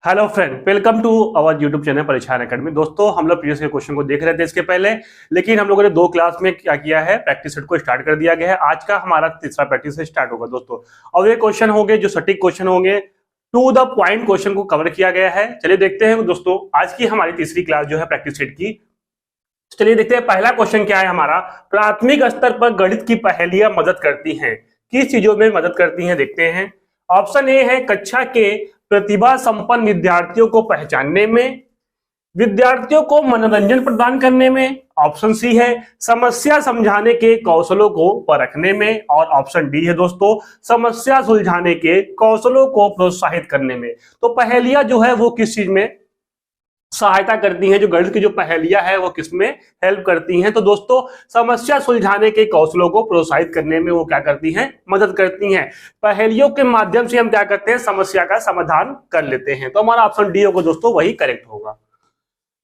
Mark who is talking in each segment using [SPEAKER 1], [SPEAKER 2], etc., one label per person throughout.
[SPEAKER 1] Hello friend, welcome to our YouTube channel परेशान academy. दोस्तों, हम लोग प्रीवियस के क्वेश्चन को देख रहे थे इसके पहले, लेकिन हम लोगों ने 2 क्लास में क्या किया है, प्रैक्टिस सेट को स्टार्ट कर दिया गया है। आज का हमारा तीसरा प्रैक्टिस सेट स्टार्ट होगा दोस्तों। और ये क्वेश्चन होंगे जो सटीक क्वेश्चन होंगे, टू द पॉइंट क्वेश्चन को कवर किया गया है। चलिए देखते हैं दोस्तों, आज की हमारी तीसरी क्लास जो है प्रैक्टिस सेट की। चलिए देखते हैं पहला क्वेश्चन क्या है हमारा। प्राथमिक स्तर पर गणित की पहेलियां मदद करती हैं, किस चीजों में मदद करती हैं देखते हैं। ऑप्शन ए है कक्षा के प्रतिभा संपन्न विद्यार्थियों को पहचानने में, विद्यार्थियों को मनोरंजन प्रदान करने में। ऑप्शन सी है समस्या समझाने के कौशलों को परखने में। और ऑप्शन डी है दोस्तों समस्या सुलझाने के कौशलों को प्रोत्साहित करने में। तो पहेलियां जो है वो किस चीज में सहायता करती हैं, जो गणित की जो पहेलियां है वो किसमें हेल्प करती हैं। तो दोस्तों समस्या सुलझाने के कौशलों को प्रोत्साहित करने में वो क्या करती हैं, मदद करती हैं। पहेलियों के माध्यम से हम क्या करते हैं, समस्या का समाधान कर लेते हैं। तो हमारा ऑप्शन डी होगा दोस्तों, वही करेक्ट होगा।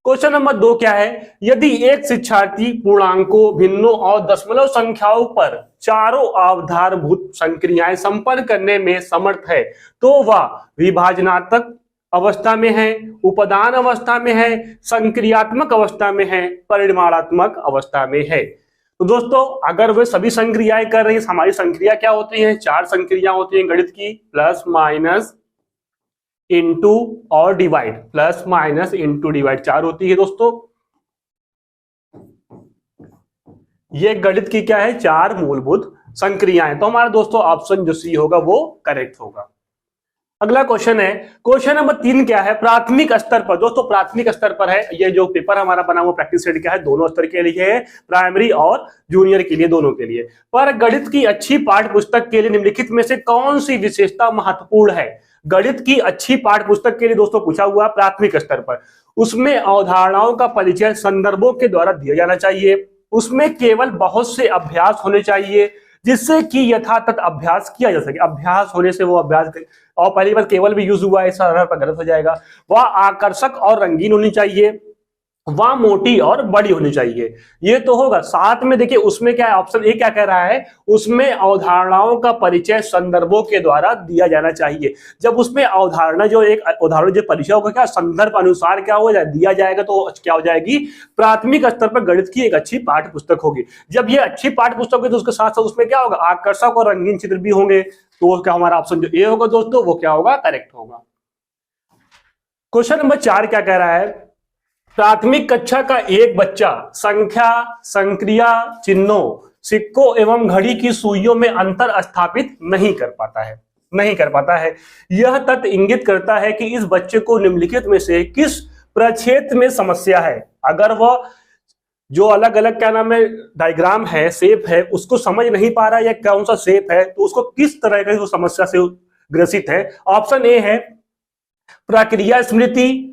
[SPEAKER 1] क्वेश्चन नंबर 2 क्या है। यदि एक शिक्षार्थी पूर्णांकों, भिन्नों और दशमलव संख्याओं पर चारों आधारभूत संक्रियाएं संपन्न करने में समर्थ है तो वह विभाजनात्मक अवस्था में है, उपदान अवस्था में है, संक्रियात्मक अवस्था में है, परिमाणात्मक अवस्था में है। तो दोस्तों अगर वे सभी संक्रियाएं कर रही है, हमारी संक्रिया क्या होती है, 4 संक्रिया होती है गणित की, प्लस माइनस इनटू और divide, plus minus into divide 4 होती है दोस्तों। ये गणित की क्या है, 4 मूलभूत संक्रियाएं। तो हमारा दोस्तों ऑप्शन जो सी होगा वो करेक्ट होगा। अगला क्वेश्चन है, क्वेश्चन नंबर 3 क्या है। प्राथमिक स्तर पर, दोस्तों प्राथमिक स्तर पर है ये जो पेपर हमारा बना हुआ प्रैक्टिस सेट क्या है, दोनों स्तर के लिए है, प्राइमरी और जूनियर के लिए, दोनों के लिए। पर गणित की अच्छी पाठ्य पुस्तक के लिए निम्नलिखित में से कौन सी विशेषता महत्वपूर्ण है। गणित की अच्छी पाठ्य पुस्तक के लिए दोस्तों पूछा हुआ प्राथमिक स्तर पर, उसमें अवधारणाओं का परिचय संदर्भों के द्वारा दिया जाना चाहिए, उसमें केवल बहुत से अभ्यास होने चाहिए जिससे कि यथातथ अभ्यास किया जा सके। अभ्यास होने से वो अभ्यास, और पहली बार केवल भी यूज हुआ है ऐसा आधार पर गलत हो जाएगा। वह आकर्षक और रंगीन होनी चाहिए, वह मोटी और बड़ी होनी चाहिए, ये तो होगा। साथ में देखिए उसमें क्या है, ऑप्शन ए क्या कह रहा है, उसमें अवधारणाओं का परिचय संदर्भों के द्वारा दिया जाना चाहिए। जब उसमें अवधारणा जो एक उदाहरण जो परिचय होगा क्या, संदर्भ अनुसार क्या हो जाए दिया जाएगा, तो क्या हो जाएगी, प्राथमिक स्तर पर गणित की एक अच्छी पाठ्य पुस्तक होगी। जब ये अच्छी पाठ्य पुस्तक होगी तो उसके साथ साथ उसमें क्या होगा, आकर्षक और रंगीन चित्र भी होंगे। तो क्या हमारा ऑप्शन जो ए होगा दोस्तों वो क्या होगा, करेक्ट होगा। क्वेश्चन नंबर 4 क्या कह रहा है। प्राथमिक कक्षा का एक बच्चा संख्या, संक्रिया चिन्हों, सिक्कों एवं घड़ी की सुइयों में अंतर स्थापित नहीं कर पाता है। यह तथ्य इंगित करता है कि इस बच्चे को निम्नलिखित में से किस प्रक्षेत्र में समस्या है। अगर वह जो अलग अलग क्या नाम है डायग्राम है, शेप है, उसको समझ नहीं पा रहा है या कौन सा शेप है, तो उसको किस तरह की समस्या से ग्रसित है। ऑप्शन ए है प्रक्रिया स्मृति,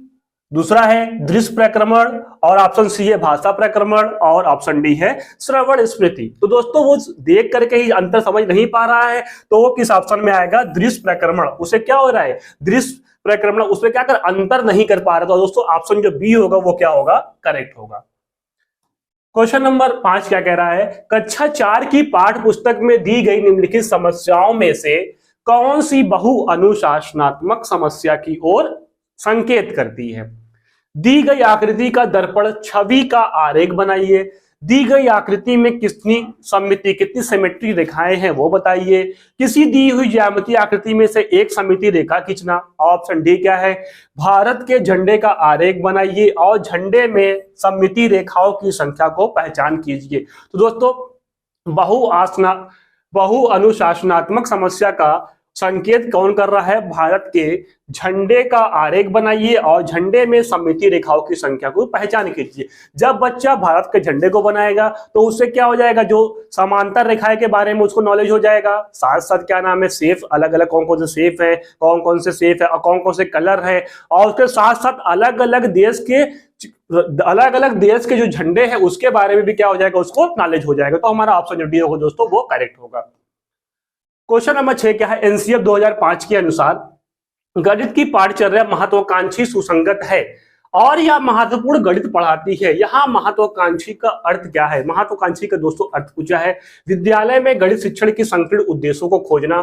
[SPEAKER 1] दूसरा है दृश्य प्रक्रमण, और ऑप्शन सी है भाषा प्रक्रमण, और ऑप्शन डी है श्रवण स्मृति। तो दोस्तों वो देख करके ही अंतर समझ नहीं पा रहा है, तो वो किस ऑप्शन में आएगा, दृश्य प्रक्रमण। उसे क्या हो रहा है, दृश्य प्रक्रमण, उसमें क्या कर अंतर नहीं कर पा रहा। तो दोस्तों ऑप्शन जो बी होगा वो क्या होगा, करेक्ट होगा। क्वेश्चन नंबर 5 क्या कह रहा है। कक्षा 4 की पाठ्य पुस्तक में दी गई निम्नलिखित समस्याओं में से कौन सी बहु अनुशासनात्मक समस्या की ओर संकेत करती है। दी गई आकृति का दर्पण छवि का आरेख बनाइए। दी गई आकृति में कितनी सिमेट्री रेखाएं हैं वो बताइए। किसी दी हुई ज्यामितीय आकृति में से एक सममिति रेखा खींचना। ऑप्शन डी क्या है, भारत के झंडे का आरेख बनाइए और झंडे में सममिति रेखाओं की संख्या को पहचान कीजिए। तो दोस्तों बहु अनुशासनात्मक समस्या का संकेत कौन कर रहा है, भारत के झंडे का आरेख बनाइए और झंडे में सममिति रेखाओं की संख्या को पहचान कीजिए। जब बच्चा भारत के झंडे को बनाएगा तो उससे क्या हो जाएगा, जो समांतर रेखाएं के बारे में उसको नॉलेज हो जाएगा। साथ साथ क्या नाम है, शेप अलग अलग कौन कौन से शेप है, कौन कौन से शेप है और कौन कौन से कलर है, और उसके साथ साथ अलग अलग देश के जो झंडे हैं उसके बारे में भी क्या हो जाएगा, उसको नॉलेज हो जाएगा। तो हमारा ऑप्शन जो डी होगा दोस्तों वो करेक्ट होगा। क्वेश्चन नंबर 6 क्या है। एनसीएफ 2005 के अनुसार गणित की पाठचर्या महत्वाकांक्षी सुसंगत है और यह महत्वपूर्ण गणित पढ़ाती है। यहाँ महत्वाकांक्षी का अर्थ क्या है, महत्वाकांक्षी का दोस्तों अर्थ पूछा है विद्यालय में गणित शिक्षण के संकीर्ण उद्देश्यों को खोजना,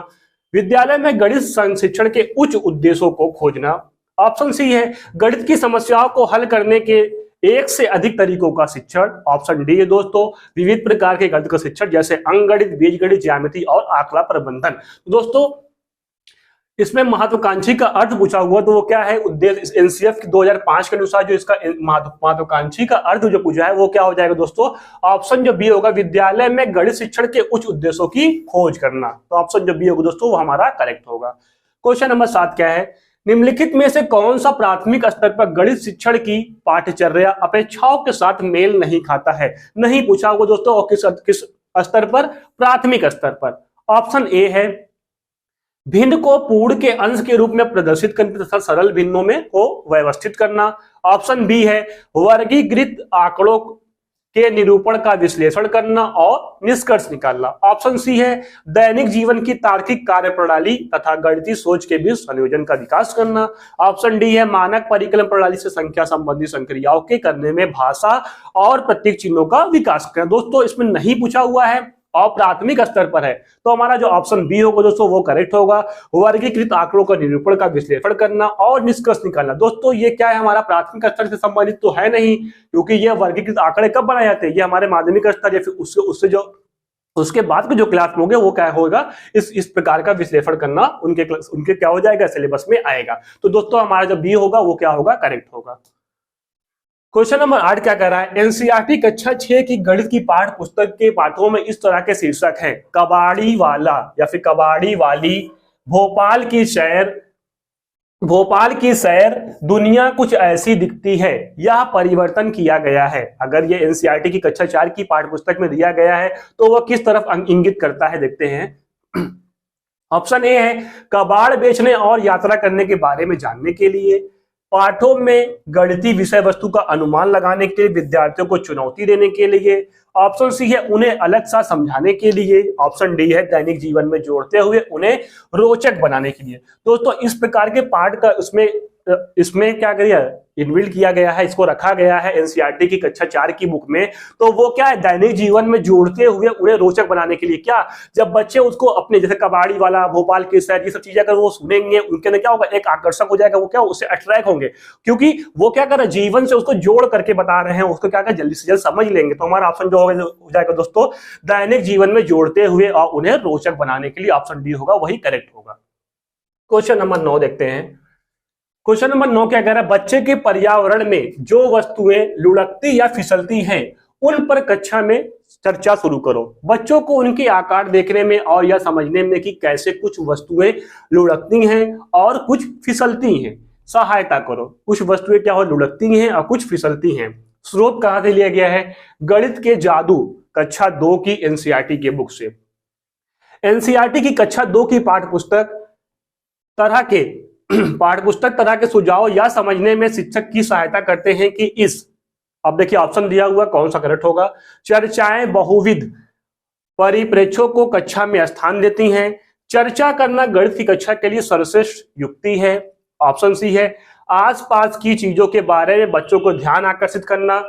[SPEAKER 1] विद्यालय में गणित शिक्षण के उच्च उद्देश्यों को खोजना, ऑप्शन सी है गणित की समस्याओं को हल करने के एक से अधिक तरीकों का शिक्षण। ऑप्शन डी है दोस्तों विविध प्रकार के गणित का शिक्षण जैसे अंकगणित, बीजगणित, ज्यामिति और आंकड़ा प्रबंधन। दोस्तों इसमें महत्वाकांक्षी का अर्थ पूछा हुआ तो वो क्या है, उद्देश्य एनसीएफ 2005 के अनुसार जो इसका महत्वाकांक्षी का अर्थ जो पूछा है वो क्या हो जाएगा दोस्तों, ऑप्शन जो बी होगा विद्यालय में गणित शिक्षण के उच्च उद्देश्यों की खोज करना। तो ऑप्शन जो बी होगा दोस्तों वो हमारा करेक्ट होगा। क्वेश्चन नंबर 7 क्या है, निम्नलिखित में से कौन सा प्राथमिक स्तर पर गणित शिक्षण की पाठ्यचर्या अपेक्षाओं के साथ मेल नहीं खाता है। नहीं पूछा होगा दोस्तों और किस स्तर पर, प्राथमिक स्तर पर। ऑप्शन ए है भिन्न को पूर्ण के अंश के रूप में प्रदर्शित करना तथा सरल भिन्नों में को व्यवस्थित करना। ऑप्शन बी है वर्गीकृत आंकड़ों के निरूपण का विश्लेषण करना और निष्कर्ष निकालना। ऑप्शन सी है दैनिक जीवन की तार्किक कार्यप्रणाली तथा गणितीय सोच के बीच संयोजन का विकास करना। ऑप्शन डी है मानक परिकलन प्रणाली से संख्या संबंधी संक्रियाओं के करने में भाषा और प्रतीक चिन्हों का विकास करना। दोस्तों इसमें नहीं पूछा हुआ है और प्राथमिक स्तर पर है तो हमारा जो ऑप्शन बी होगा दोस्तों वो करेक्ट होगा, वर्गीकृत आंकड़ों का निरूपण का विश्लेषण करना और निष्कर्ष निकालना। दोस्तों ये क्या है, हमारा प्राथमिक स्तर से संबंधित तो है नहीं, क्योंकि ये वर्गीकृत आंकड़े कब बनाए जाते हैं, ये हमारे माध्यमिक स्तर या फिर उससे जो उसके बाद के जो क्लास में होंगे वो क्या होगा, इस प्रकार का विश्लेषण करना उनके क्या हो जाएगा, सिलेबस में आएगा। तो दोस्तों हमारा जो बी होगा वो क्या होगा, करेक्ट होगा। क्वेश्चन नंबर 8 क्या कह रहा है, एनसीईआरटी कक्षा 6 की गणित की पाठ्य पुस्तक के पाठों में इस तरह के शीर्षक हैं, कबाड़ी वाला या फिर कबाड़ी वाली, भोपाल की सैर, दुनिया कुछ ऐसी दिखती है, यह परिवर्तन किया गया है। अगर ये एनसीईआरटी की कक्षा 4 की पाठ्य पुस्तक में दिया गया है तो वह किस तरफ इंगित करता है, देखते हैं। ऑप्शन ए है कबाड़ बेचने और यात्रा करने के बारे में जानने के लिए, पाठों में गणितीय विषय वस्तु का अनुमान लगाने के लिए, विद्यार्थियों को चुनौती देने के लिए। ऑप्शन सी है उन्हें अलग सा समझाने के लिए। ऑप्शन डी है दैनिक जीवन में जोड़ते हुए उन्हें रोचक बनाने के लिए। दोस्तों इस प्रकार के पाठ का इसमें क्या किया, इनबिल्ट किया गया है, इसको रखा गया है एनसीईआरटी की कक्षा 4 की बुक में। तो वो क्या है, दैनिक जीवन में जोड़ते हुए उन्हें रोचक बनाने के लिए। क्या, जब बच्चे उसको अपने जैसे कबाड़ी वाला, भोपाल की सैर, ये सब चीजें अगर वो सुनेंगे उनके अंदर क्या होगा, एक आकर्षक हो जाएगा, वो क्या उससे अट्रैक्ट होंगे, क्योंकि वो क्या कर रहे हैं, जीवन से उसको जोड़ करके बता रहे हैं, उसको क्या कर जल्दी से जल्द समझ लेंगे। तो हमारा ऑप्शन जो हो जाएगा दोस्तों दैनिक जीवन में जोड़ते हुए और उन्हें रोचक बनाने के लिए, ऑप्शन डी होगा वही करेक्ट होगा। क्वेश्चन नंबर 9 देखते हैं। क्वेश्चन नंबर 9 क्या कह रहा है, बच्चे के पर्यावरण में जो वस्तुएं लुढ़कती या फिसलती हैं उन पर कक्षा में चर्चा शुरू करो। बच्चों को उनके आकार देखने में और यह समझने में कि कैसे कुछ वस्तुएं लुढ़कती हैं और कुछ फिसलती हैं सहायता करो। कुछ वस्तुएं क्या हो, लुढ़कती हैं और कुछ फिसलती हैं। स्रोत कहां से लिया गया है, गणित के जादू कक्षा 2 की एनसीईआरटी के बुक से। एनसीईआरटी की कक्षा 2 की पाठ्यपुस्तक तरह के सुझाव या समझने में शिक्षक की सहायता करते हैं कि अब देखिए ऑप्शन दिया हुआ कौन सा करेक्ट होगा, चर्चाएं बहुविध परिप्रेक्ष्यों को कक्षा में स्थान देती हैं, चर्चा करना गणित की कक्षा के लिए सर्वश्रेष्ठ युक्ति है। ऑप्शन सी है आसपास की चीजों के बारे में बच्चों को ध्यान आकर्षित करना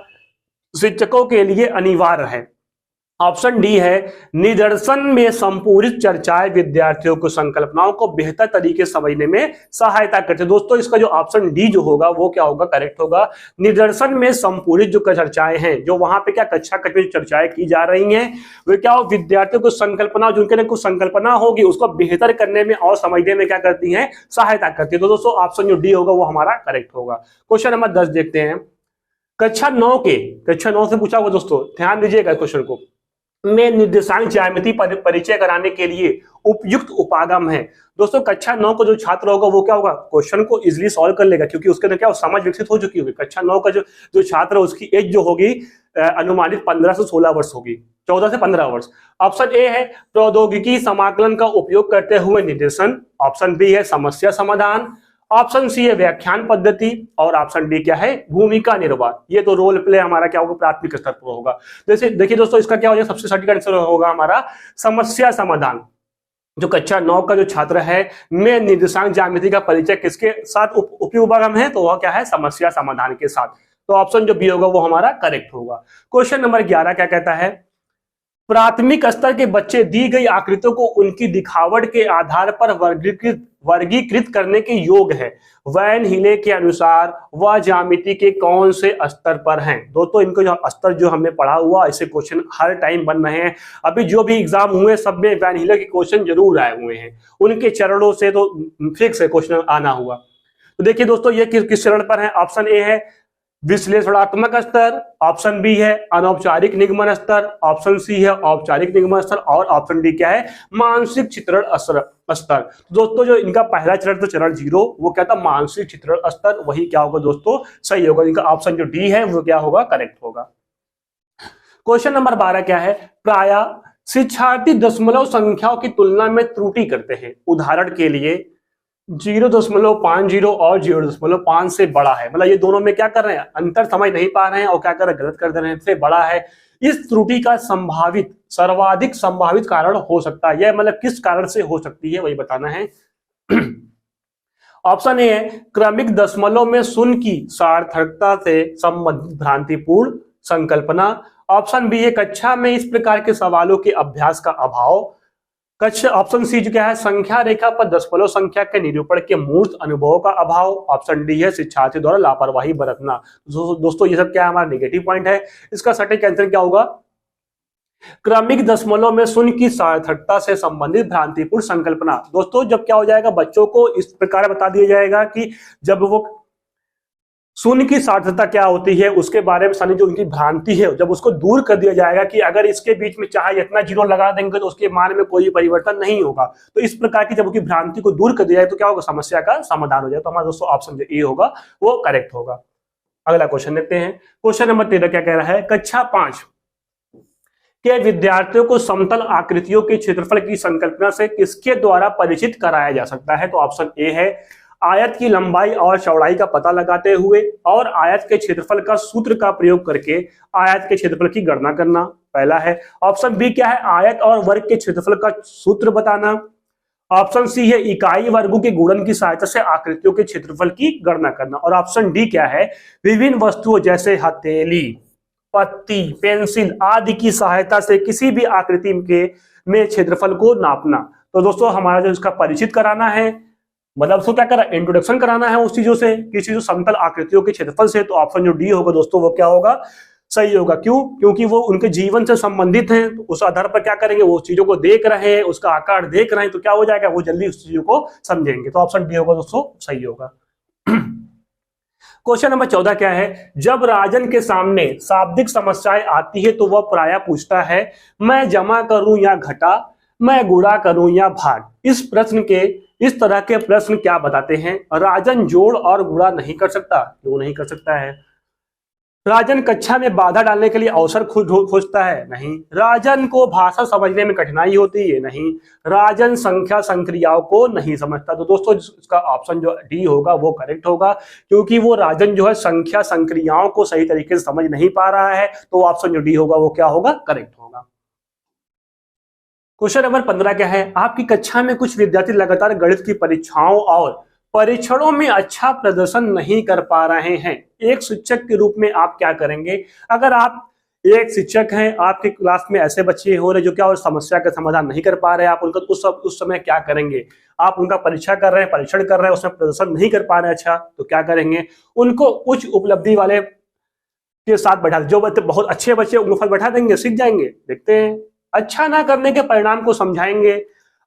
[SPEAKER 1] शिक्षकों के लिए अनिवार्य है। ऑप्शन डी है निदर्शन में संपूरित चर्चाएं विद्यार्थियों को संकल्पनाओं को बेहतर तरीके से समझने में सहायता करते हैं। दोस्तों इसका जो ऑप्शन डी जो होगा वो क्या होगा, करेक्ट होगा। निदर्शन में संपूरित जो चर्चाएं हैं, जो वहां पे क्या कक्षा में चर्चाएं की जा रही हैं, वे क्या हो विद्यार्थियों को संकल्पना, जो उनके कुछ संकल्पना होगी उसको बेहतर करने में और समझने में क्या करती है, सहायता करती है। तो दोस्तों ऑप्शन जो डी होगा वो हमारा करेक्ट होगा। क्वेश्चन नंबर 10 देखते हैं। कक्षा 9 से पूछा हुआ दोस्तों, ध्यान दीजिएगा क्वेश्चन को, में निर्देशांक ज्यामिति परिचय कराने के लिए उपयुक्त उपागम है। दोस्तों कक्षा 9 का जो छात्र होगा वो क्या होगा, क्वेश्चन को इजीली सॉल्व कर लेगा, क्योंकि उसके अंदर क्या समझ विकसित हो चुकी होगी। कक्षा 9 का जो छात्र है उसकी एज जो होगी अनुमानित 15 से 16 वर्ष होगी, 14 से 15 वर्ष। ऑप्शन ए है प्रौद्योगिकी समाकलन का उपयोग करते हुए निर्देशन। ऑप्शन बी है समस्या समाधान। ऑप्शन सी है व्याख्यान पद्धति और ऑप्शन डी क्या है, भूमिका निर्वाह। ये तो रोल प्ले हमारा क्या होगा, प्राथमिक स्तर पर होगा। जैसे देखिए दोस्तों इसका क्या हो जाएगा, सबसे सटीक आंसर होगा हमारा समस्या समाधान। जो कक्षा 9 का जो छात्र है में निर्देशांक ज्यामिति का परिचय किसके साथ उपयुक्तम है, तो वह क्या है, समस्या समाधान के साथ। तो ऑप्शन जो बी होगा वो हमारा करेक्ट होगा। क्वेश्चन नंबर 11 क्या कहता है, प्राथमिक स्तर के बच्चे दी गई आकृतियों को उनकी दिखावट के आधार पर वर्गीकृत करने के योग है। वैन हिले के अनुसार वह ज्यामिति के कौन से स्तर पर हैं। दोस्तों इनको जो स्तर जो हमने पढ़ा हुआ, ऐसे क्वेश्चन हर टाइम बन रहे हैं। अभी जो भी एग्जाम हुए सब में वैन हिले के क्वेश्चन जरूर आए हुए हैं, उनके चरणों से तो फिक्स है क्वेश्चन आना हुआ। तो देखिए दोस्तों ये किस चरण पर है। ऑप्शन ए है विश्लेषणात्मक स्तर, ऑप्शन बी है अनौपचारिक निगमन स्तर, ऑप्शन सी है औपचारिक निगमन स्तर और ऑप्शन डी क्या है मानसिक चित्रण स्तर। दोस्तों जो इनका पहला चरण तो चरण 0 वो क्या था मानसिक चित्रण स्तर, वही क्या होगा दोस्तों सही होगा। इनका ऑप्शन जो डी है वो क्या होगा करेक्ट होगा। क्वेश्चन नंबर 12 क्या है, प्राय शिक्षार्थी दशमलव संख्याओं की तुलना में त्रुटि करते हैं। उदाहरण के लिए 0.50 और 0.5 से बड़ा है, मतलब ये दोनों में क्या कर रहे हैं अंतर समझ नहीं पा रहे हैं और क्या कर रहे हैं गलत कर दे रहे हैं, से बड़ा है। इस त्रुटि का संभावित सर्वाधिक संभावित कारण हो सकता है, यह मतलब किस कारण से हो सकती है वही बताना है। ऑप्शन ए है क्रमिक दशमलव में शून्य की सार्थकता से संबंधित भ्रांतिपूर्ण संकल्पना। ऑप्शन बी है कक्षा में इस प्रकार के सवालों के अभ्यास का अभाव। ऑप्शन सी जो क्या है संख्या रेखा पर दशमलव संख्या के निरूपण के मूर्त अनुभवों का अभाव। ऑप्शन डी है शिक्षार्थी द्वारा लापरवाही बरतना। दोस्तों ये सब क्या है हमारा नेगेटिव पॉइंट है। इसका सटीक आंसर क्या होगा क्रमिक दशमलव में शून्य की सार्थकता से संबंधित भ्रांतिपूर्ण संकल्पना। दोस्तों जब क्या हो जाएगा बच्चों को इस प्रकार बता दिया जाएगा कि जब वो शून्य की सार्थकता क्या होती है उसके बारे में सारी जो उनकी भ्रांति है जब उसको दूर कर दिया जाएगा कि अगर इसके बीच में चाहे इतना 0 लगा देंगे तो उसके मान में कोई परिवर्तन नहीं होगा, तो इस प्रकार की जब उनकी भ्रांति को दूर कर दिया जाए तो क्या होगा समस्या का समाधान हो जाए। तो हमारा दोस्तों ऑप्शन जो ए होगा वो करेक्ट होगा। अगला क्वेश्चन देखते हैं। क्वेश्चन नंबर 13 क्या कह रहा है, कक्षा 5 के विद्यार्थियों को समतल आकृतियों के क्षेत्रफल की संकल्पना से किसके द्वारा परिचित कराया जा सकता है। तो ऑप्शन ए है आयत की लंबाई और चौड़ाई का पता लगाते हुए और आयत के क्षेत्रफल का सूत्र का प्रयोग करके आयत के क्षेत्रफल की गणना करना, पहला है। ऑप्शन बी क्या है आयत और वर्ग के क्षेत्रफल का सूत्र बताना। ऑप्शन सी है इकाई वर्गों के गुणन की सहायता से आकृतियों के क्षेत्रफल की गणना करना। और ऑप्शन डी क्या है विभिन्न वस्तुओं जैसे हथेली, पत्ती, पेंसिल आदि की सहायता से किसी भी आकृति के में क्षेत्रफल को नापना। तो दोस्तों हमारा जो इसका परिचित कराना है, मतलब उसको क्या करा इंट्रोडक्शन कराना है उस चीजों से, किसी जो समतल आकृतियों के क्षेत्रफल से। तो ऑप्शन जो डी होगा दोस्तों वो क्या होगा सही होगा। क्यों? क्योंकि वो उनके जीवन से संबंधित हैं, तो उस आधार पर क्या करेंगे वो चीजों को देख रहे हैं, उसका आकार देख रहे हैं, तो क्या हो जाएगा वो जल्दी उस चीजों को समझेंगे। तो ऑप्शन डी होगा दोस्तों सही होगा। क्वेश्चन नंबर 14 क्या है, जब राजन के सामने शाब्दिक समस्याएं आती है तो वह प्रायः पूछता है मैं जमा करूं या घटा, मैं गुणा करूं या भाग। इस तरह के प्रश्न क्या बताते हैं। राजन जोड़ और गुणा नहीं कर सकता, क्यों नहीं कर सकता है। राजन कक्षा में बाधा डालने के लिए अवसर खोजता है, नहीं। राजन को भाषा समझने में कठिनाई होती है, नहीं। राजन संख्या संक्रियाओं को नहीं समझता। तो दोस्तों इसका ऑप्शन जो डी होगा वो करेक्ट होगा, क्योंकि वो राजन जो है संख्या संक्रियाओं को सही तरीके से समझ नहीं पा रहा है। तो ऑप्शन जो डी होगा वो क्या होगा करेक्ट होगा। क्वेश्चन नंबर 15 क्या है, आपकी कक्षा में कुछ विद्यार्थी लगातार गणित की परीक्षाओं और परीक्षणों में अच्छा प्रदर्शन नहीं कर पा रहे हैं। एक शिक्षक के रूप में आप क्या करेंगे। अगर आप एक शिक्षक हैं, आपके क्लास में ऐसे बच्चे हो रहे जो क्या और समस्या का समाधान नहीं कर पा रहे हैं, आप उनका उस समय क्या करेंगे। आप उनका परीक्षा कर रहे हैं, परीक्षण कर रहे हैं, उसमें प्रदर्शन नहीं कर पा रहे अच्छा, तो क्या करेंगे उनको उच्च उपलब्धि वाले के साथ बैठा, जो बच्चे बहुत अच्छे बच्चे उनको साथ बैठा देंगे, सीख जाएंगे। देखते हैं अच्छा ना करने के परिणाम को समझाएंगे,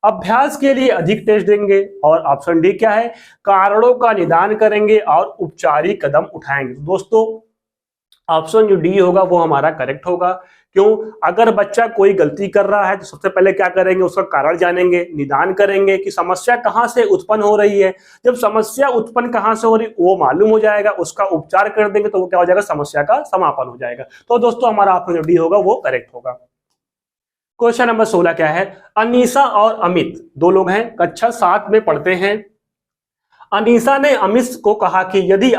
[SPEAKER 1] अभ्यास के लिए अधिक टेस्ट देंगे। और ऑप्शन डी क्या है कारणों का निदान करेंगे और उपचारिक कदम उठाएंगे। दोस्तों ऑप्शन जो डी होगा वो हमारा करेक्ट होगा। क्यों? अगर बच्चा कोई गलती कर रहा है तो सबसे पहले क्या करेंगे उसका कारण जानेंगे, निदान करेंगे कि समस्या कहां से उत्पन्न हो रही है। जब समस्या उत्पन्न कहां से हो रही वो मालूम हो जाएगा, उसका उपचार कर देंगे तो वो क्या हो जाएगा समस्या का समापन हो जाएगा। तो दोस्तों हमारा ऑप्शन जो डी होगा वो करेक्ट होगा। क्वेश्चन नंबर 16 क्या है, अनीसा और अमित दो लोग हैं, कक्षा 7 में पढ़ते हैं। अनीसा ने अमित को कहा कि यदि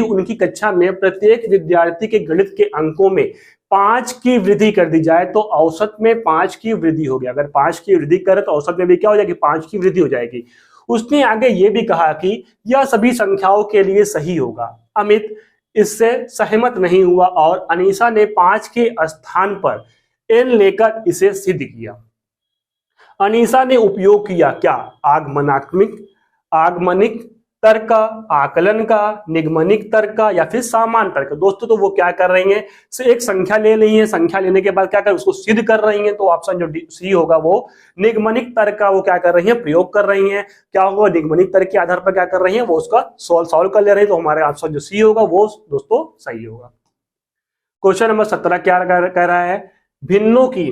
[SPEAKER 1] उनकी कक्षा में प्रत्येक विद्यार्थी के गणित के अंकों में 5 की वृद्धि कर दी जाए तो औसत में 5 की वृद्धि होगी। अगर 5 की वृद्धि करें तो औसत में भी क्या हो जाएगी 5 की वृद्धि हो जाएगी। उसने आगे ये भी कहा कि यह सभी संख्याओं के लिए सही होगा। अमित इससे सहमत नहीं हुआ और अनीसा ने 5 के स्थान पर एन लेकर इसे सिद्ध किया। अनीसा ने उपयोग किया क्या? आगमनिक तर्क का, आकलन का, निगमनिक तर्क का, या फिर सामान्य तर्क। दोस्तों तो वो क्या कर रही हैं, एक संख्या ले रही है, संख्या लेने के बाद क्या कर उसको सिद्ध कर रही हैं। तो ऑप्शन जो सी होगा वो निगमनिक तर्क का वो क्या कर रही है, प्रयोग कर रही हैं। क्या होगा, निगमनिक तर्क के आधार पर क्या कर रही है, वो उसका सॉल्व कर ले रही है। तो हमारे ऑप्शन जो सी होगा वो दोस्तों सही होगा। क्वेश्चन नंबर 17 क्या कह रहा है, भिन्नों की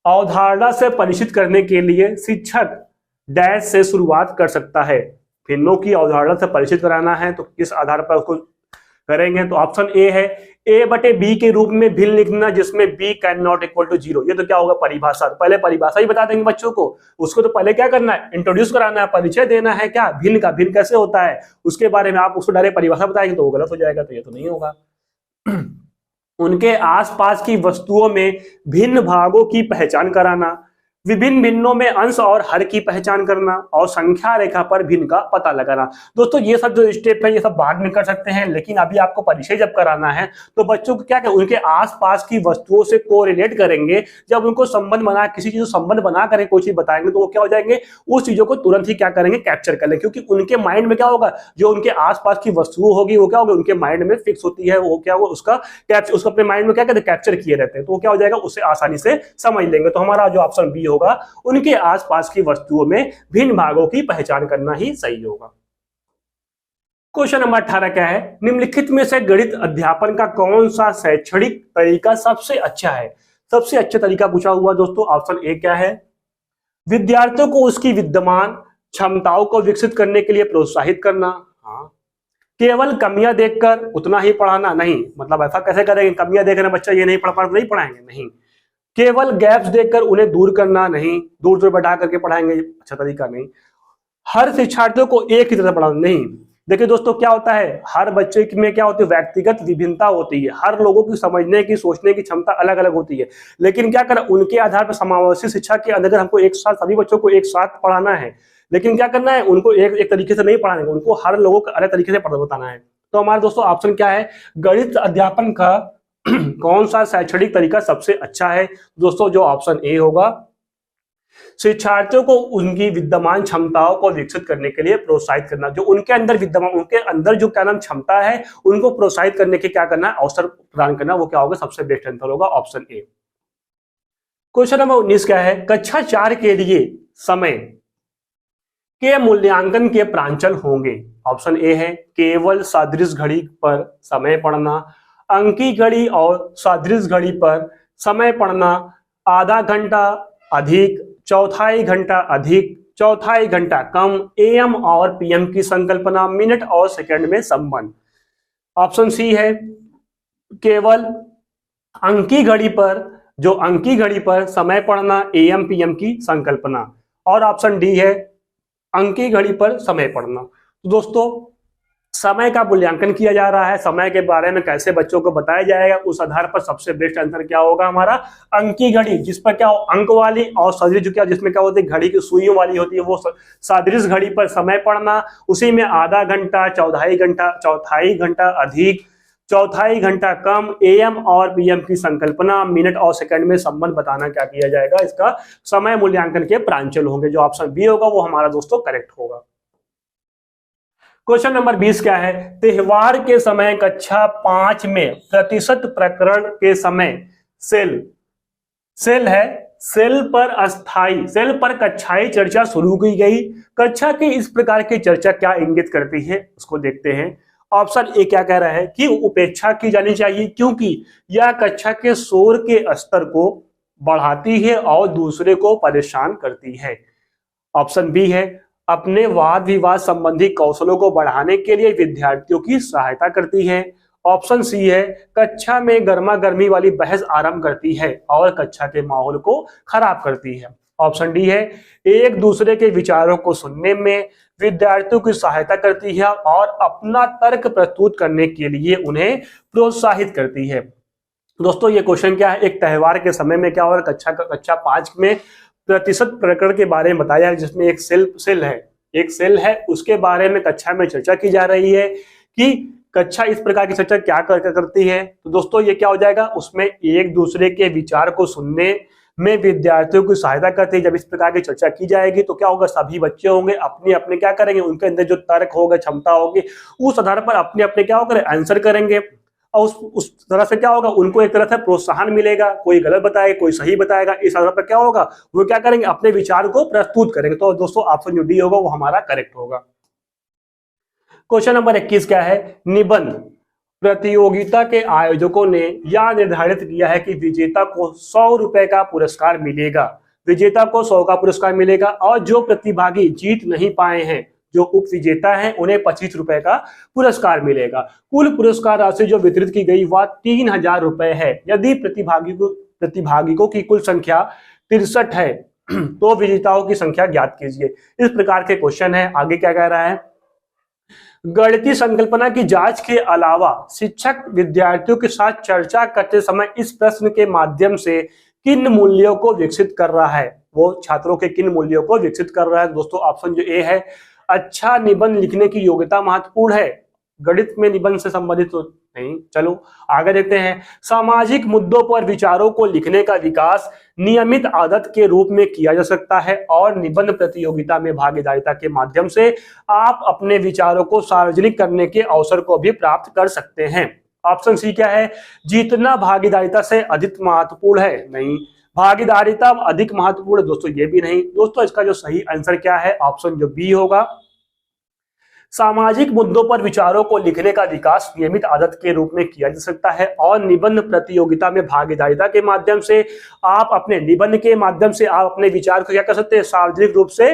[SPEAKER 1] अवधारणा से परिचित करने के लिए शिक्षक डैश से शुरुआत कर सकता है। भिन्नों की अवधारणा से परिचित कराना है तो किस आधार पर उसको करेंगे? तो ऑप्शन ए है, ए बटे बी के रूप में भिन्न लिखना जिसमें B can not equal to 0। ये तो क्या होगा, परिभाषा। पहले परिभाषा ही बता देंगे बच्चों को, उसको तो पहले क्या करना है, इंट्रोड्यूस कराना है, परिचय देना है क्या भिन्न का, भिन्न कैसे होता है उसके बारे में। आप उसको डायरेक्ट परिभाषा बताएंगे तो वो गलत हो जाएगा, तो ये तो नहीं होगा। उनके आसपास की वस्तुओं में भिन्न भागों की पहचान कराना, विभिन्न भिन्नों में अंश और हर की पहचान करना, और संख्या रेखा पर भिन्न का पता लगाना। दोस्तों ये सब जो स्टेप है ये सब बाद में कर सकते हैं, लेकिन अभी आपको परिचय जब कराना है तो बच्चों को क्या करें, उनके आसपास की वस्तुओं से कोरिलेट करेंगे। जब उनको संबंध बना, किसी चीज संबंध बना करें कोई चीज बताएंगे तो वो क्या हो जाएंगे, उस चीजों को तुरंत ही क्या करेंगे, कैप्चर कर लेंगे। क्योंकि उनके माइंड में क्या होगा, जो उनके आसपास की वस्तुओं होगी वो क्या होगी, उनके माइंड में फिक्स होती है, वो क्या होगा उसका उसको अपने माइंड में क्या कहते हैं, कैप्चर किए रहते हैं। तो वो क्या हो जाएगा, उसे आसानी से समझ लेंगे। तो हमारा जो ऑप्शन बी होगा, उनके आसपास की वस्तुओं में भिन्न भागों की पहचान करना ही सही होगा। क्वेश्चन नंबर 18 क्या है, निम्नलिखित में से गणित अध्यापन का कौन सा शैक्षणिक तरीका सबसे अच्छा है? सबसे अच्छा तरीका पूछा हुआ दोस्तों। ऑप्शन ए क्या है, विद्यार्थियों को उसकी विद्यमान क्षमताओं को विकसित करने के लिए प्रोत्साहित करना। हाँ। केवल कमियां देखकर उतना ही पढ़ाना नहीं, मतलब ऐसा कैसे करेंगे, कमियां देख रहे बच्चा ये नहीं पढ़ पा, नहीं पढ़ाएंगे, नहीं। केवल गैप्स देखकर उन्हें दूर करना नहीं, दूर दूर बैठा करके पढ़ाएंगे, अच्छा तरीका नहीं। हर शिक्षार्थियों को एक ही तरह पढ़ाना नहीं। देखिए दोस्तों क्या होता है, हर बच्चे में क्या होती है, व्यक्तिगत विभिन्नता होती है, हर लोगों की समझने की सोचने की क्षमता अलग अलग होती है। लेकिन क्या करें, उनके आधार पर समावेशी शिक्षा के अंदर हमको एक साथ सभी बच्चों को एक साथ पढ़ाना है, लेकिन क्या करना है, उनको एक तरीके से नहीं पढ़ाना है, उनको हर लोगों को अलग तरीके से बताना है। तो हमारे दोस्तों ऑप्शन क्या है, गणित अध्यापन का कौन सा शैक्षणिक तरीका सबसे अच्छा है? दोस्तों जो ऑप्शन ए होगा, शिक्षार्थियों को उनकी विद्यमान क्षमताओं को विकसित करने के लिए प्रोत्साहित करना। जो उनके अंदर विद्यमान, उनके अंदर जो क्या नाम क्षमता है उनको प्रोत्साहित करने के क्या करना है, अवसर प्रदान करना, वो क्या होगा, सबसे बेस्ट आंसर होगा ऑप्शन ए। क्वेश्चन नंबर 19 क्या है, कक्षा 4 के लिए समय के मूल्यांकन के प्रांचल होंगे। ऑप्शन ए है, केवल सादृश घड़ी पर समय पढ़ना, अंकी घड़ी और सादृश घड़ी पर समय पढ़ना, आधा घंटा अधिक, चौथाई घंटा अधिक, चौथाई घंटा कम, एएम और पीएम की संकल्पना, मिनट और सेकंड में संबंध। ऑप्शन सी है, केवल अंकी घड़ी पर, जो अंकी घड़ी पर समय पढ़ना, एएम पीएम की संकल्पना। और ऑप्शन डी है, अंकी घड़ी पर समय पढ़ना। तो दोस्तों समय का मूल्यांकन किया जा रहा है, समय के बारे में कैसे बच्चों को बताया जाएगा, उस आधार पर सबसे बेस्ट आंसर क्या होगा हमारा, अंकी घड़ी, जिस पर क्या हो, अंक वाली, और सदृश क्या, जिसमें क्या होती है, घड़ी की सुइयों वाली होती है, वो सादृश घड़ी पर समय पढ़ना, उसी में आधा घंटा, चौथाई घंटा अधिक, चौथाई घंटा कम, एएम और पीएम की संकल्पना, मिनट और सेकंड में संबंध बताना क्या किया जाएगा, इसका समय मूल्यांकन के प्रांचल होंगे। जो ऑप्शन बी होगा वो हमारा दोस्तों करेक्ट होगा। क्वेश्चन नंबर 20 क्या है, त्योहार के समय कक्षा 5 में प्रतिशत प्रकरण के समय सेल है, सेल पर कक्षाई चर्चा शुरू की गई। कक्षा की इस प्रकार की चर्चा क्या इंगित करती है, उसको देखते हैं। ऑप्शन ए क्या कह रहा है कि उपेक्षा की जानी चाहिए क्योंकि यह कक्षा के शोर के स्तर को बढ़ाती है और दूसरे को परेशान करती है। ऑप्शन बी है, अपने वाद विवाद संबंधी कौशलों को बढ़ाने के लिए विद्यार्थियों की सहायता करती है। ऑप्शन सी है, कक्षा में गर्मा गर्मी वाली बहस आरंभ करती है और कक्षा के माहौल को खराब करती है। ऑप्शन डी है, एक दूसरे के विचारों को सुनने में विद्यार्थियों की सहायता करती है और अपना तर्क प्रस्तुत करने के लिए उन्हें प्रोत्साहित करती है। दोस्तों ये क्वेश्चन क्या है, एक त्योहार के समय में क्या हो रहा है, कक्षा 5 में प्रतिशत प्रकरण के बारे में बताया है, जिसमें एक सेल है, उसके बारे में कक्षा में चर्चा की जा रही है कि कक्षा इस प्रकार की चर्चा क्या करती है, तो दोस्तों ये क्या हो जाएगा, उसमें एक दूसरे के विचार को सुनने में विद्यार्थियों की सहायता करती है। जब इस प्रकार की चर्चा की जाएगी तो क्या होगा, सभी बच्चे होंगे अपने अपने क्या करेंगे, उनके अंदर जो तर्क होगा, क्षमता होगी, उस आधार पर अपने अपने क्या होगा आंसर करेंगे। और उस तरह से क्या होगा, उनको एक तरह से प्रोत्साहन मिलेगा, कोई गलत बताएगा कोई सही बताएगा, इस आधार पर क्या होगा, वो क्या करेंगे, अपने विचार को प्रस्तुत करेंगे। तो दोस्तों ऑप्शन जो डी होगा वो हमारा करेक्ट होगा। क्वेश्चन नंबर 21 क्या है, निबंध प्रतियोगिता के आयोजकों ने यह निर्धारित किया है कि विजेता को 100 रुपए का पुरस्कार मिलेगा। विजेता को 100 का पुरस्कार मिलेगा और जो प्रतिभागी जीत नहीं पाए हैं, जो उप विजेता हैं, उन्हें 25 रुपए का पुरस्कार मिलेगा। कुल पुरस्कार राशि जो वितरित की गई वह 3000 रुपए है। यदि प्रतिभागियों की कुल संख्या 63 है तो विजेताओं की संख्या ज्ञात कीजिए। इस प्रकार के क्वेश्चन है। आगे क्या कह रहा है, गणितीय संकल्पना की जांच के अलावा शिक्षक विद्यार्थियों के साथ चर्चा करते समय इस प्रश्न के माध्यम से किन मूल्यों को विकसित कर रहा है, वो छात्रों के किन मूल्यों को विकसित कर रहा है। दोस्तों ऑप्शन जो ए है, अच्छा निबंध लिखने की योग्यता महत्वपूर्ण है। गणित में निबंध से संबंधित तो नहीं। चलो आगे देखते हैं, सामाजिक मुद्दों पर विचारों को लिखने का विकास नियमित आदत के रूप में किया जा सकता है और निबंध प्रतियोगिता में भागीदारिता के माध्यम से आप अपने विचारों को सार्वजनिक करने के अवसर को भी प्राप्त कर सकते हैं। ऑप्शन सी क्या है, जीतना भागीदारिता से अधिक महत्वपूर्ण है। नहीं, भागीदारिता अधिक महत्वपूर्ण है दोस्तों, ये भी नहीं। दोस्तों इसका जो सही आंसर क्या है, ऑप्शन जो बी होगा। सामाजिक मुद्दों पर विचारों को लिखने का विकास नियमित आदत के रूप में किया जा सकता है और निबंध प्रतियोगिता में भागीदारिता के माध्यम से आप अपने निबंध के माध्यम से आप अपने विचार को क्या कर सकते हैं, सार्वजनिक रूप से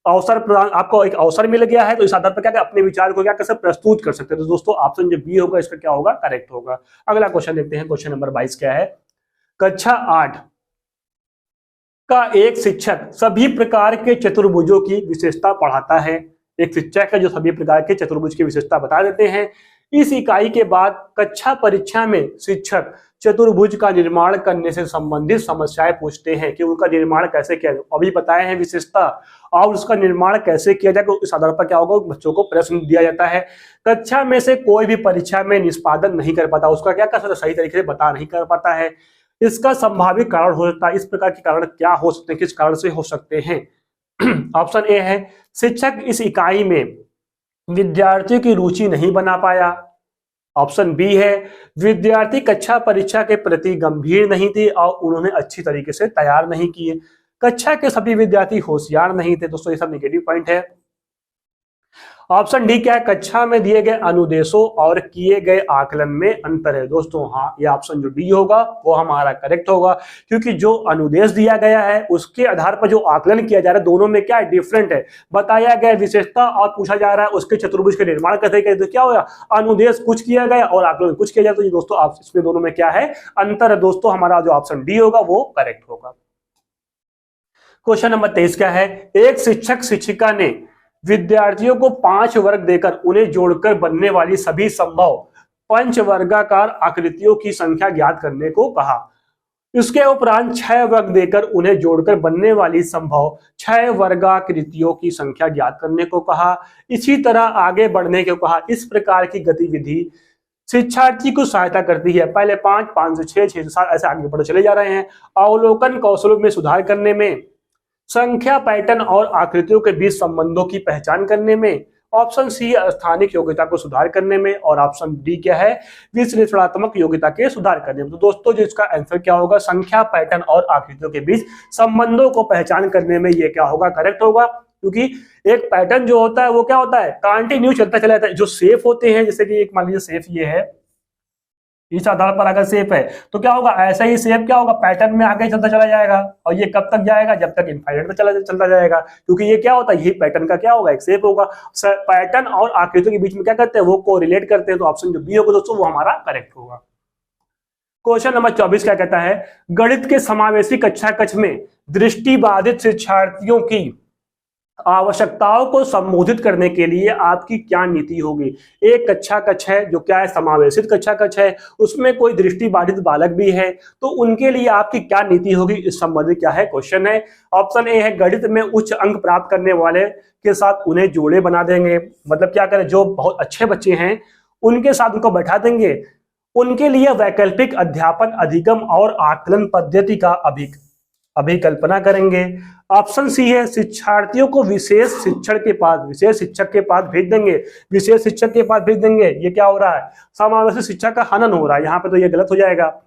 [SPEAKER 1] अवसर प्रदान, आपको एक अवसर मिल गया है तो इस आधार पर क्या अपने विचार को क्या कर सकते, प्रस्तुत कर सकते हैं। तो दोस्तों ऑप्शन जो बी होगा इसका क्या होगा, करेक्ट होगा। अगला क्वेश्चन देखते हैं, क्वेश्चन नंबर 22 क्या है, कक्षा 8 का एक शिक्षक सभी प्रकार के चतुर्भुजों की विशेषता पढ़ाता है। एक शिक्षक है जो सभी प्रकार के चतुर्भुज की विशेषता बता देते हैं। इस इकाई के बाद कक्षा परीक्षा में शिक्षक चतुर्भुज का निर्माण करने से संबंधित समस्याएं पूछते हैं कि उनका निर्माण कैसे किया जाए। अभी बताए हैं विशेषता और उसका निर्माण कैसे किया जाए, इस आधार पर क्या होगा, बच्चों को प्रश्न दिया जाता है। कक्षा में से कोई भी परीक्षा में निष्पादन नहीं कर पाता, उसका क्या कर सकता, सही तरीके से बता नहीं कर पाता है। इसका संभावित कारण हो सकता है, इस प्रकार के कारण क्या हो सकते हैं, किस कारण से हो सकते हैं। ऑप्शन ए है, शिक्षक इस इकाई में विद्यार्थियों की रुचि नहीं बना पाया। ऑप्शन बी है, विद्यार्थी कक्षा परीक्षा के प्रति गंभीर नहीं थे और उन्होंने अच्छी तरीके से तैयार नहीं किए। कक्षा के सभी विद्यार्थी होशियार नहीं थे। दोस्तों ये सब नेगेटिव पॉइंट है। ऑप्शन डी क्या है, कक्षा में दिए गए अनुदेशों और किए गए आकलन में अंतर है। दोस्तों हाँ, ये ऑप्शन जो डी होगा वो हमारा करेक्ट होगा, क्योंकि जो अनुदेश दिया गया है उसके आधार पर जो आकलन किया जा रहा है दोनों में क्या है, डिफरेंट है। बताया गया विशेषता और पूछा जा रहा है उसके चतुर्भुज के निर्माण कैसे करें, तो क्या होगा, अनुदेश कुछ किया गया और आकलन कुछ किया जाए। तो ये दोस्तों आप इसमें दोनों में क्या है, अंतर है। दोस्तों हमारा जो ऑप्शन डी होगा वो करेक्ट होगा। क्वेश्चन नंबर 23 क्या है, एक शिक्षक शिक्षिका ने विद्यार्थियों को 5 वर्ग देकर उन्हें जोड़कर बनने वाली सभी संभव पंचवर्गाकार आकृतियों की संख्या ज्ञात करने को कहा। इसके उपरांत 6 वर्ग देकर उन्हें जोड़कर बनने वाली संभव 6 वर्गाकृतियों की संख्या ज्ञात करने को कहा। इसी तरह आगे बढ़ने को कहा। इस प्रकार की गतिविधि शिक्षार्थी को सहायता करती है। पहले 5, 5 से 6, 6 से 7 ऐसे आगे बढ़ते चले जा रहे हैं। अवलोकन कौशलों में सुधार करने में, संख्या पैटर्न और आकृतियों के बीच संबंधों की पहचान करने में। ऑप्शन सी स्थानिक योग्यता को सुधार करने में और ऑप्शन डी क्या है, विश्लेषणात्मक योग्यता के सुधार करने में। तो दोस्तों जो इसका आंसर क्या होगा, संख्या पैटर्न और आकृतियों के बीच संबंधों को पहचान करने में ये क्या होगा, करेक्ट होगा। क्योंकि एक पैटर्न जो होता है वो क्या होता है, कंटिन्यू चलता चला जाता है। जो सेफ होते हैं, जैसे कि एक मान लीजिए सेफ ये है, इस आधार पर अगर सेफ है तो क्या होगा, ऐसा ही सेफ क्या होगा, पैटर्न में आगे चलता चला जाएगा। और ये कब तक जाएगा, जब तक इनफाइनाइट में चलता जाएगा। क्योंकि ये क्या होता है, ये पैटर्न का क्या होगा, एक सेफ होगा। पैटर्न और आकृतियों के बीच में क्या करते हैं, वो कोरिलेट करते हैं। तो ऑप्शन जो बी होगा दोस्तों वो हमारा करेक्ट होगा। क्वेश्चन नंबर 24 क्या कहता है, गणित के समावेशी कक्षा कक्ष में दृष्टिबाधित शिक्षार्थियों की आवश्यकताओं को संबोधित करने के लिए आपकी क्या नीति होगी। एक कक्षा कक्ष है जो क्या है, समावेशित कक्षा कक्ष है, उसमें कोई दृष्टिबाधित बालक भी है, तो उनके लिए आपकी क्या नीति होगी, इस संबंधित क्या है क्वेश्चन है। ऑप्शन ए है, गणित में उच्च अंक प्राप्त करने वाले के साथ उन्हें जोड़े बना देंगे। मतलब क्या करें, जो बहुत अच्छे बच्चे हैं उनके साथ उनको बैठा देंगे, उनके लिए वैकल्पिक अध्यापन अधिगम और आकलन पद्धति का अभिकल्पना करेंगे। ऑप्शन सी है शिक्षार्थियों को विशेष शिक्षक के पास भेज देंगे। विशेष शिक्षक के पास भेज देंगे, ये क्या हो रहा है, समावेशी शिक्षा का हनन हो रहा है, यहाँ पे तो ये गलत हो जाएगा।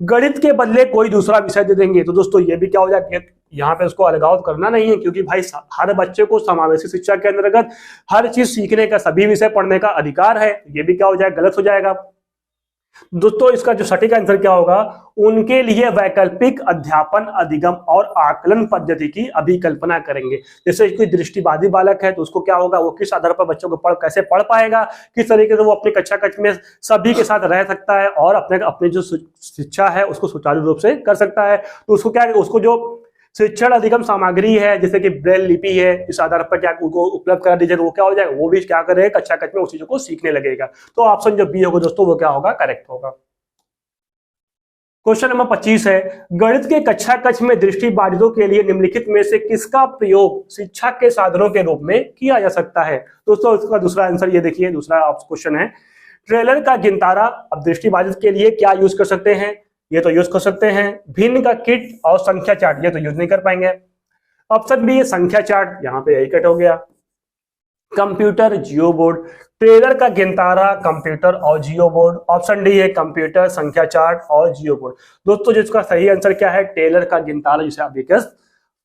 [SPEAKER 1] गणित के बदले कोई दूसरा विषय दे देंगे, तो दोस्तों ये भी क्या हो जाएगा, यहाँ पे उसको अलगाव करना नहीं है, क्योंकि भाई हर बच्चे को समावेशी शिक्षा के अंतर्गत हर चीज सीखने का, सभी विषय पढ़ने का अधिकार है। ये भी क्या हो जाएगा, गलत हो जाएगा। दोस्तों इसका जो सटीक आंसर क्या होगा, उनके लिए वैकल्पिक अध्यापन अधिगम और आकलन पद्धति की अभिकल्पना करेंगे। जैसे कोई दृष्टिबाधित बालक है तो उसको क्या होगा, वो किस आधार पर बच्चों को कैसे पढ़ पाएगा, किस तरीके से वो अपनी कक्षा कक्ष में सभी के साथ रह सकता है और अपने जो शिक्षा है उसको सुचारू रूप से कर सकता है। तो उसको क्या है, उसको जो शिक्षण अधिगम सामग्री है जैसे कि ब्रेल लिपि है, इस आधार पर क्या उनको उपलब्ध करा दीजिए, तो वो क्या हो जाएगा, वो भी क्या करेगा, कक्षा कक्ष में उस चीजों को सीखने लगेगा। तो ऑप्शन जो बी होगा दोस्तों वो क्या होगा, करेक्ट होगा। क्वेश्चन नंबर 25 है, गणित के कक्षा कक्ष में दृष्टिबाधितों के लिए निम्नलिखित में से किसका प्रयोग शिक्षा के साधनों के रूप में किया जा सकता है। दोस्तों इसका दूसरा आंसर ये देखिए, दूसरा क्वेश्चन है ट्रेलर का गिनतारा। अब दृष्टिबाधित के लिए क्या यूज कर सकते हैं, ये तो यूज कर सकते हैं। भिन्न का किट और संख्या चार्ट, ये तो यूज नहीं कर पाएंगे। ऑप्शन बी है संख्या चार्ट, यहाँ पे यही कट हो गया। कंप्यूटर जियो बोर्ड, ट्रेलर का गिनतारा, कंप्यूटर और जियो बोर्ड। ऑप्शन डी है कंप्यूटर, संख्या चार्ट और जियो बोर्ड। दोस्तों जिसका सही आंसर क्या है, ट्रेलर का गिनतारा, जिसे आप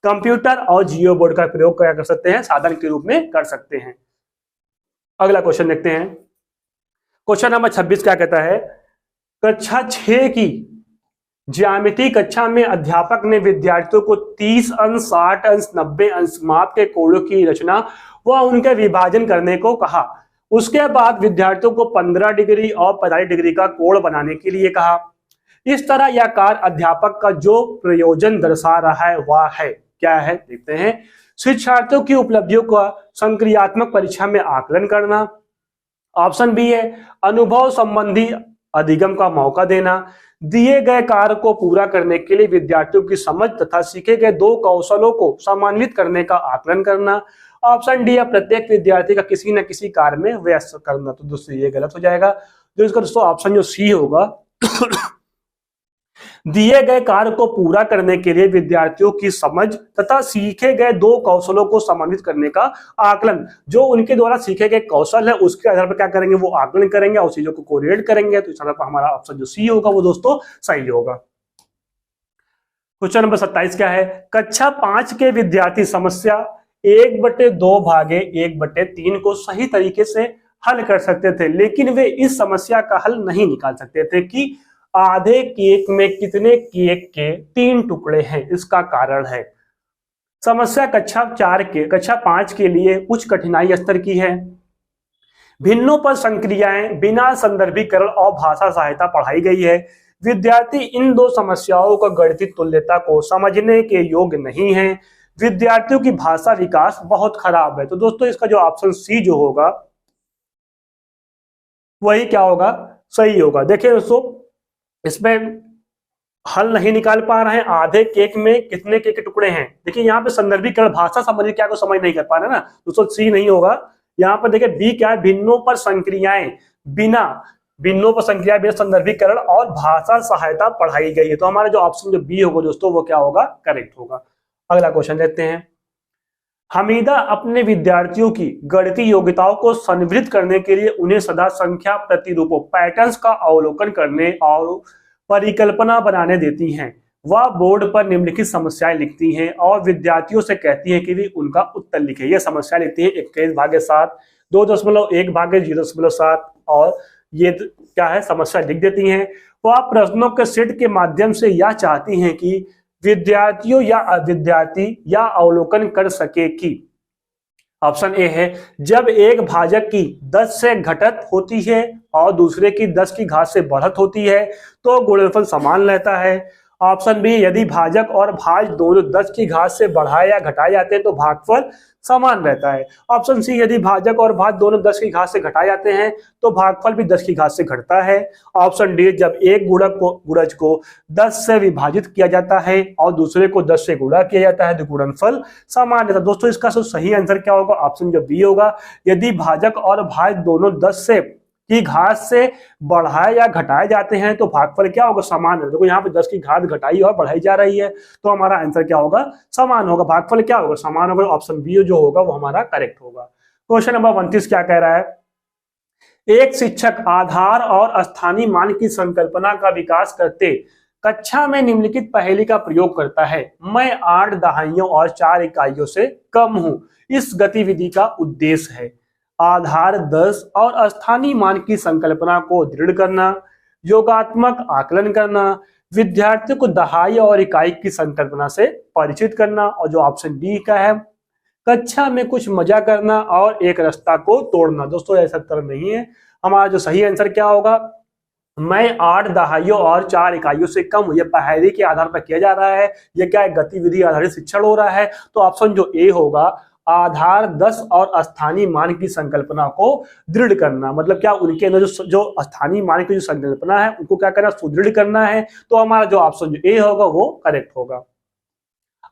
[SPEAKER 1] कंप्यूटर और जियो बोर्ड का प्रयोग क्या कर सकते हैं, साधन के रूप में कर सकते हैं। अगला क्वेश्चन देखते हैं। क्वेश्चन नंबर 26 क्या कहता है, कक्षा 6 की ज्यामिति कक्षा में अध्यापक ने विद्यार्थियों को 30 अंश, 60 अंश, 90 अंश माप के कोड़ों की रचना व उनके विभाजन करने को कहा। उसके बाद विद्यार्थियों को 15 डिग्री और 45 डिग्री का कोण बनाने के लिए कहा। इस तरह यह कार्य अध्यापक का जो प्रयोजन दर्शा रहा है वह है, क्या है, देखते हैं। शिक्षार्थियों की उपलब्धियों का संक्रियात्मक परीक्षा में आकलन करना। ऑप्शन बी है अनुभव संबंधी अधिगम का मौका देना। दिए गए कार्य को पूरा करने के लिए विद्यार्थियों की समझ तथा सीखे गए 2 कौशलों को समन्वित करने का आकलन करना। ऑप्शन डी है प्रत्येक विद्यार्थी का किसी न किसी कार्य में व्यस्त करना। तो दोस्तों ये गलत हो जाएगा। जो इसका दोस्तों ऑप्शन जो सी होगा दिए गए कार्य को पूरा करने के लिए विद्यार्थियों की समझ तथा सीखे गए 2 कौशलों को समन्वित करने का आकलन। जो उनके द्वारा सीखे गए कौशल है उसके आधार पर क्या करेंगे, वो आकलन करेंगे और चीजों को कोरिलेट करेंगे। तो इस आधार पर हमारा ऑप्शन जो सी होगा वो दोस्तों सही होगा। क्वेश्चन नंबर 27 क्या है, कक्षा 5 के विद्यार्थी समस्या 1/2 भागे 1/3 को सही तरीके से हल कर सकते थे, लेकिन वे इस समस्या का हल नहीं निकाल सकते थे कि आधे केक में कितने केक के 3 टुकड़े हैं। इसका कारण है समस्या कक्षा 5 के लिए उच्च कठिनाई स्तर की है। भिन्नों पर संक्रियाएं बिना संदर्भीकरण और भाषा सहायता पढ़ाई गई है। विद्यार्थी इन 2 समस्याओं का गणितीय तुल्यता को समझने के योग्य नहीं है। विद्यार्थियों की भाषा विकास बहुत खराब है। तो दोस्तों इसका जो ऑप्शन सी जो होगा वही क्या होगा, सही होगा। देखिए दोस्तों इसमें हल नहीं निकाल पा रहे हैं, आधे केक में कितने केक के टुकड़े हैं। देखिए यहाँ पे संदर्भीकरण भाषा संबंधी क्या को समझ नहीं कर पा रहे ना, दोस्तों सी नहीं होगा। यहाँ पर देखिए बी क्या है, भिन्नों पर संक्रियाएं बिना संदर्भीकरण और भाषा सहायता पढ़ाई गई है। तो हमारा जो ऑप्शन जो बी होगा दोस्तों वो क्या होगा, करेक्ट होगा। अगला क्वेश्चन देखते हैं। हमीदा अपने विद्यार्थियों की गणितीय योग्यताओं को संवर्धित करने के लिए उन्हें सदा संख्या प्रतिरूपों पैटर्न्स का अवलोकन करने और परिकल्पना बनाने देती हैं। वह बोर्ड पर निम्नलिखित समस्याएं लिखती हैं और विद्यार्थियों से कहती हैं कि वे उनका उत्तर लिखें। यह समस्या लिखती है 21/7, 2.1/0.7 और ये क्या है, समस्या लिख देती हैं। वह प्रश्नों के सेट के माध्यम से यह चाहती हैं कि विद्यार्थियों या अविद्यार्थी या अवलोकन कर सके कि ऑप्शन ए है जब एक भाजक की 10 से घटत होती है और दूसरे की 10 की घात से बढ़त होती है तो गुणनफल समान रहता है। ऑप्शन बी यदि भाजक और भाज दोनों 10 की घात से बढ़ाए या घटाए जाते हैं तो भागफल समान रहता है। ऑप्शन सी यदि भाजक और भाज दोनों 10 की घात से घटाए जाते हैं तो भागफल भी 10 की घात से घटता है। ऑप्शन डी जब एक गुणज को 10 से विभाजित किया जाता है और दूसरे को 10 से गुणा किया जाता है तो गुणनफल समान रहता है। दोस्तों इसका सही आंसर क्या होगा, ऑप्शन जो बी होगा। यदि भाजक और भाज दोनों 10 से की घात से बढ़ाए या घटाए जाते हैं तो भागफल क्या होगा, समान है। देखो यहाँ पे 10 की घात घटाई और बढ़ाई जा रही है तो हमारा आंसर क्या होगा, समान होगा, भागफल क्या होगा, समान होगा। ऑप्शन बी जो होगा वो हमारा करेक्ट होगा। क्वेश्चन नंबर 29 क्या कह रहा है, एक शिक्षक आधार और स्थानीय मान की संकल्पना का विकास करते कक्षा में निम्नलिखित पहेली का प्रयोग करता है। मैं 8 दहाइयों और 4 इकाइयों से कम हूं। इस गतिविधि का उद्देश्य है आधार 10 और स्थानीय मान की संकल्पना को दृढ़ करना, योगात्मक आकलन करना, विद्यार्थियों को दहाई और इकाई की संकल्पना से परिचित करना, और जो ऑप्शन डी का है कक्षा में कुछ मजा करना और एक रास्ता को तोड़ना। दोस्तों ऐसा उत्तर नहीं है, हमारा जो सही आंसर क्या होगा, मैं 8 दहाइयों और 4 इकाइयों से कम हूं, यह पहेली के आधार पर किया जा रहा है, यह क्या है, गतिविधि आधारित शिक्षण हो रहा है। तो ऑप्शन जो ए होगा आधार 10 और स्थानीय मान की संकल्पना को दृढ़ करना, मतलब क्या उनके अंदर जो स्थानीय मान की जो संकल्पना है उनको क्या करना, सुदृढ़ करना है। तो हमारा जो ऑप्शन जो ए होगा वो करेक्ट होगा।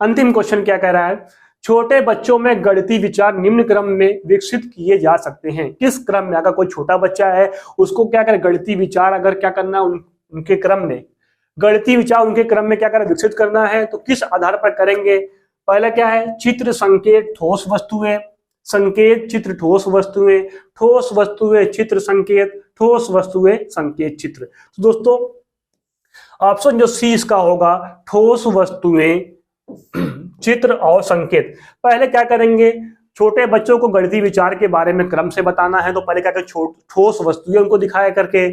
[SPEAKER 1] अंतिम क्वेश्चन क्या कह रहा है, छोटे बच्चों में गणितीय विचार निम्न क्रम में विकसित किए जा सकते हैं। किस क्रम में, अगर कोई छोटा बच्चा है उसको क्या करें, गणितीय विचार अगर क्या करना उनके क्रम में, गणितीय विचार उनके क्रम में क्या करें, विकसित करना है, तो किस आधार पर करेंगे। पहला क्या है, चित्र संकेत ठोस वस्तुएं, संकेत चित्र ठोस वस्तुएं, ठोस वस्तुएं चित्र संकेत, ठोस वस्तुएं संकेत चित्र। तो दोस्तों ऑप्शन जो सी इसका होगा ठोस वस्तुएं चित्र और संकेत। पहले क्या करेंगे, छोटे बच्चों को गणितीय विचार के बारे में क्रम से बताना है तो पहले क्या करें, ठोस वस्तुएं उनको दिखाया करके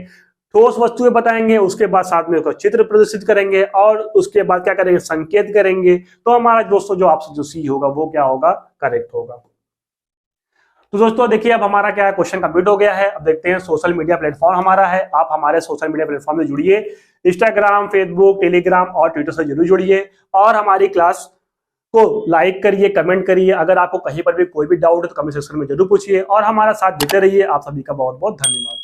[SPEAKER 1] ठोस वस्तुएं बताएंगे, उसके बाद साथ में उसका चित्र प्रदर्शित करेंगे और उसके बाद क्या करेंगे, संकेत करेंगे। तो हमारा दोस्तों जो ऑप्शन जो सी होगा वो क्या होगा, करेक्ट होगा। तो दोस्तों देखिए अब हमारा क्या है, क्वेश्चन कंप्लीट हो गया है। अब देखते हैं सोशल मीडिया प्लेटफॉर्म हमारा है, आप हमारे सोशल मीडिया प्लेटफॉर्म में जुड़िए, इंस्टाग्राम, फेसबुक, टेलीग्राम और ट्विटर से जरूर जुड़िए और हमारी क्लास को लाइक करिए, कमेंट करिए। अगर आपको कहीं पर भी कोई भी डाउट है तो कमेंट सेक्शन में जरूर पूछिए और हमारा साथ देते रहिए। आप सभी का बहुत बहुत धन्यवाद।